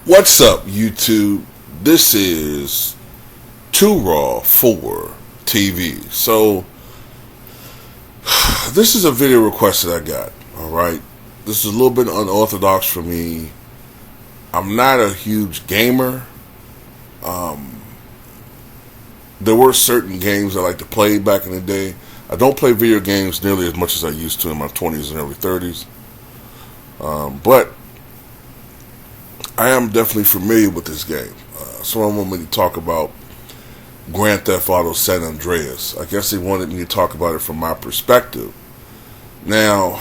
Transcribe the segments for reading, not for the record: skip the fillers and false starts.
What's up, YouTube? This is Too Raw for TV. So, this is a video request that I got. Alright? This is a little bit unorthodox for me. I'm not a huge gamer. There were certain games I like to play back in the day. I don't play video games nearly as much as I used to in my 20s and early 30s. But I am definitely familiar with this game. Someone wanted me to talk about Grand Theft Auto San Andreas. I guess they wanted me to talk about it from my perspective. Now,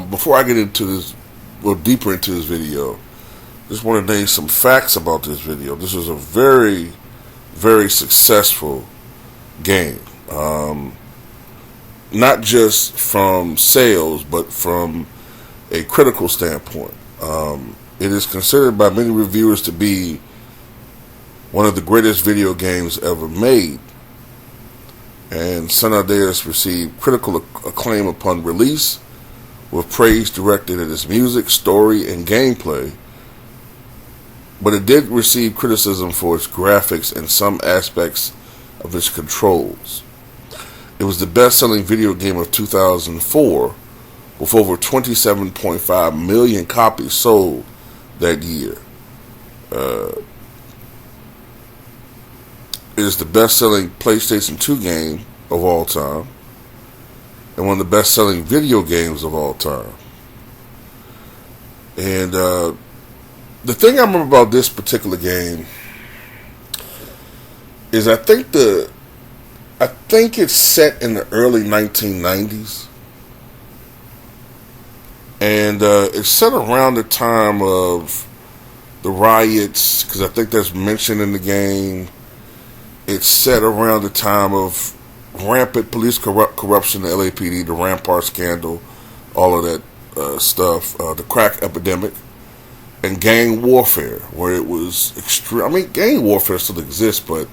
before I get into this, well, deeper into this video, I just want to name some facts about this video. This is a very, very successful game. Not just from sales, but from a critical standpoint. It is considered by many reviewers to be one of the greatest video games ever made. And San Andreas received critical acclaim upon release, with praise directed at its music, story, and gameplay. But it did receive criticism for its graphics and some aspects of its controls. It was the best-selling video game of 2004, with over 27.5 million copies sold that year. It is the best-selling PlayStation 2 game of all time, and one of the best-selling video games of all time. And the thing I remember about this particular game is I think it's set in the early 1990s. And it's set around the time of the riots, because I think that's mentioned in the game. It's set around the time of rampant police corruption, the LAPD, the Rampart scandal, all of that stuff, the crack epidemic, and gang warfare, where it was extreme. I mean, gang warfare still exists, but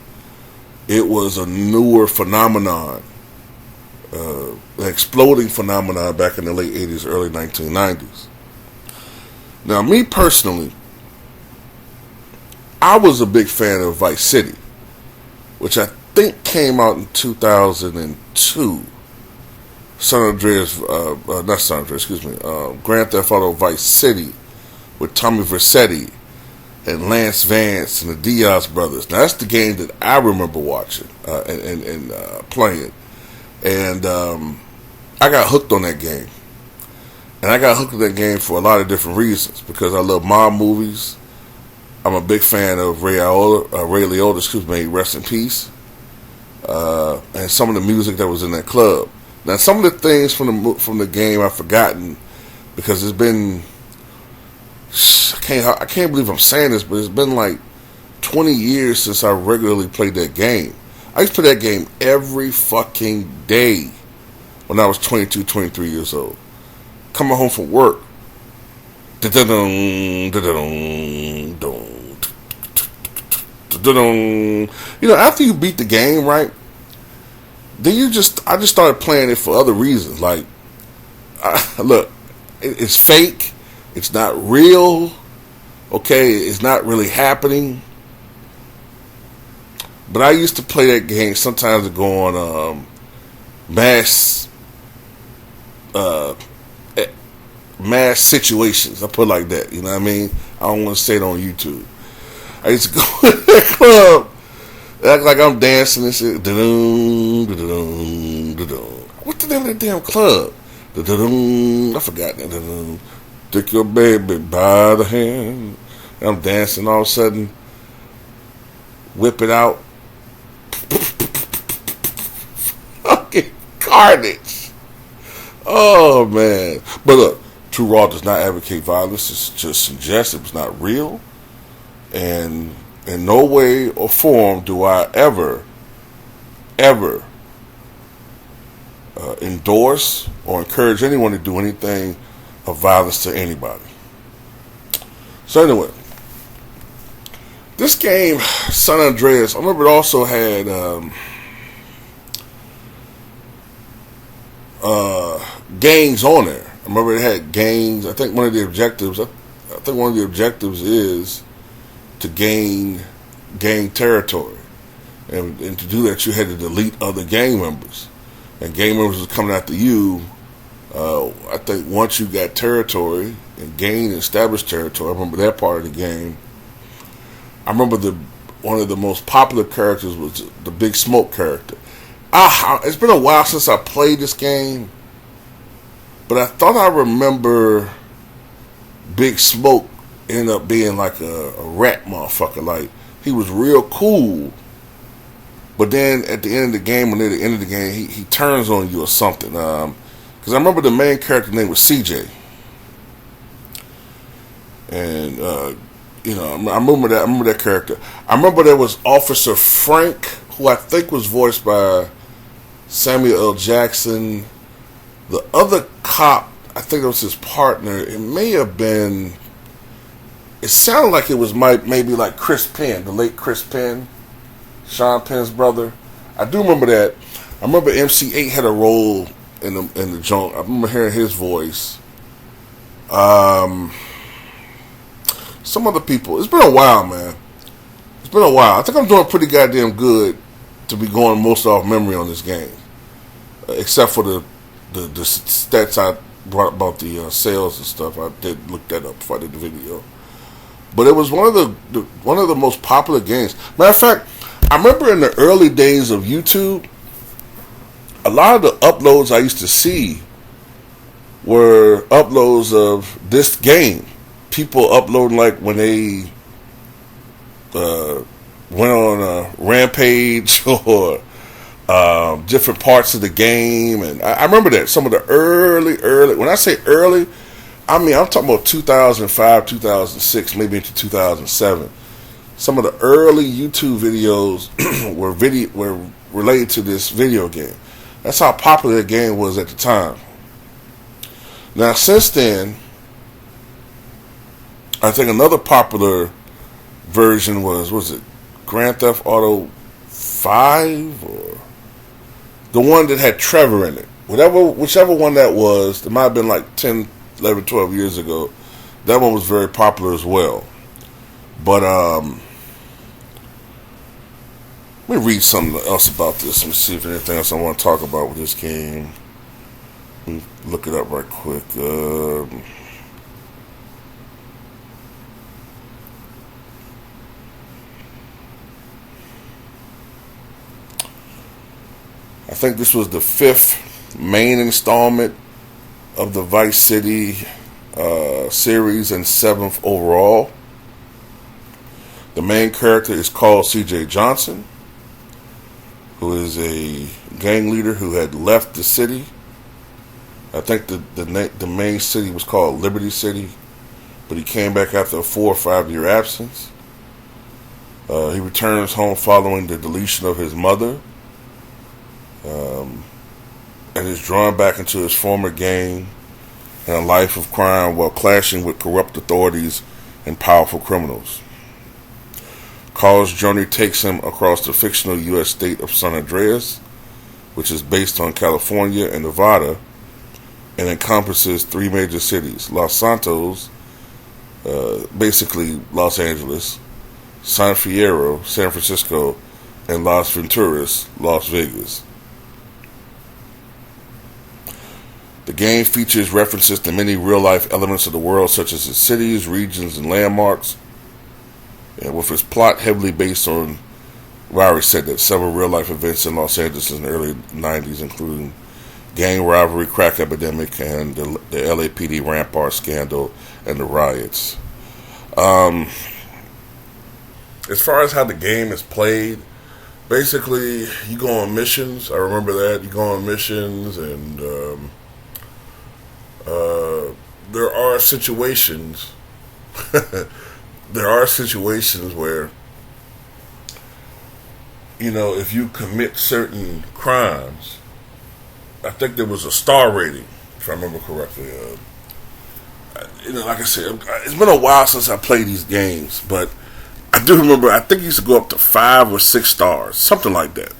it was a newer phenomenon. An exploding phenomenon back in the late 80s, early 1990s. Now, me personally, I was a big fan of Vice City, which I think came out in 2002. San Andreas, not San Andreas, excuse me, Grand Theft Auto Vice City with Tommy Vercetti and Lance Vance and the Diaz brothers. Now, that's the game that I remember watching and playing. And I got hooked on that game. And I got hooked on that game for a lot of different reasons. Because I love mob movies. I'm a big fan of Ray Liotta, excuse me, rest in peace. And some of the music that was in that club. Now, some of the things from the game I've forgotten, because it's been, I can't believe I'm saying this, but it's been like 20 years since I regularly played that game. I used to play that game every fucking day when I was 22, 23 years old. Coming home from work. You know, after you beat the game, right? Then I just started playing it for other reasons. Like, look, it's fake. It's not real. Okay, it's not really happening. But I used to play that game sometimes to go on mass situations. I put it like that. You know what I mean? I don't want to say it on YouTube. I used to go to that club, act like I'm dancing and shit. What's the name of that damn club? I forgot that. Take your baby by the hand. I'm dancing, all of a sudden, whip it out. Fucking carnage. Oh, man. But look, Too Raw does not advocate violence. It's just suggests it's not real. And in no way or form do I ever endorse or encourage anyone to do anything of violence to anybody. So anyway, this game, San Andreas, I remember it also had gangs on there. I remember it had gangs. I think one of the objectives is to gain territory, and to do that you had to delete other gang members, and gang members was coming after you. I think once you got territory and gained established territory, I remember that part of the game. I remember one of the most popular characters was the Big Smoke character. It's been a while since I played this game, but I thought I remember Big Smoke ended up being like a rat motherfucker. Like, he was real cool, but then at the end of the game, or near the end of the game, he turns on you or something. Because I remember the main character's name was CJ, and I remember that. I remember that character. I remember there was Officer Frank, who I think was voiced by Samuel L. Jackson. The other cop, I think it was his partner. It may have been. It sounded like it was maybe like Chris Penn, the late Chris Penn, Sean Penn's brother. I do remember that. I remember MC8 had a role in the joint. I remember hearing his voice. Some other people. It's been a while, man. It's been a while. I think I'm doing pretty goddamn good to be going most off memory on this game, except for the stats I brought about the sales and stuff. I did look that up before I did the video. But it was one of the most popular games. Matter of fact, I remember in the early days of YouTube, a lot of the uploads I used to see were uploads of this game. People uploading like when they went on a rampage or different parts of the game. And I remember that. Some of the early, when I say early, I mean, I'm talking about 2005, 2006, maybe into 2007. Some of the early YouTube videos were related to this video game. That's how popular the game was at the time. Now, since then, I think another popular version was it Grand Theft Auto 5 or the one that had Trevor in it? Whichever one that was, it might have been like 10, 11, 12 years ago. That one was very popular as well. But let me read something else about this. Let me see if there's anything else I want to talk about with this game. Let me look it up right quick. I think this was the 5th main installment of the Vice City series and 7th overall. The main character is called CJ Johnson, who is a gang leader who had left the city. I think the main city was called Liberty City, but he came back after a 4 or 5 year absence. He returns home following the deletion of his mother, and is drawn back into his former gang and a life of crime while clashing with corrupt authorities and powerful criminals. Carl's journey takes him across the fictional U.S. state of San Andreas, which is based on California and Nevada, and encompasses 3 major cities: Los Santos, basically Los Angeles, San Fierro, San Francisco, and Las Venturas, Las Vegas. The game features references to many real-life elements of the world, such as its cities, regions, and landmarks, and with its plot heavily based on, well, I already said that, several real-life events in Los Angeles in the early 90s, including gang rivalry, crack epidemic, and the LAPD Rampart scandal and the riots. As far as how the game is played, basically, you go on missions. I remember that. You go on missions, and there are situations where, you know, if you commit certain crimes, I think there was a star rating, if I remember correctly. You know, like I said, it's been a while since I played these games, but I do remember, I think it used to go up to 5 or 6 stars, something like that.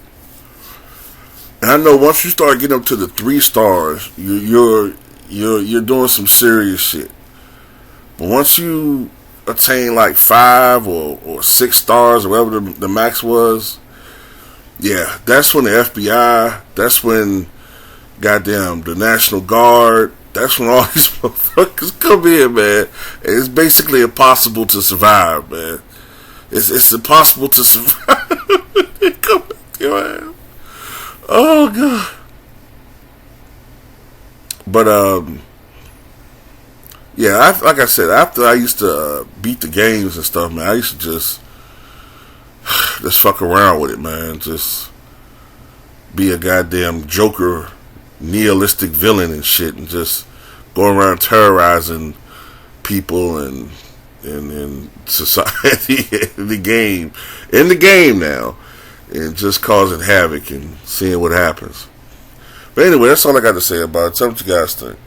And I know once you start getting up to the 3 stars, you're doing some serious shit. But once you attain like 5 or 6 stars or whatever the max was, yeah, that's when the FBI, that's when goddamn the National Guard, that's when all these motherfuckers come in, man. And it's basically impossible to survive, man. It's impossible to survive. They come at your ass. Oh god. But yeah, like I said, after I used to beat the games and stuff, man, I used to just fuck around with it, man. Just be a goddamn Joker, nihilistic villain and shit, and just go around terrorizing people and society in the game now, and just causing havoc and seeing what happens. But anyway, that's all I got to say about it. Tell me what you guys think.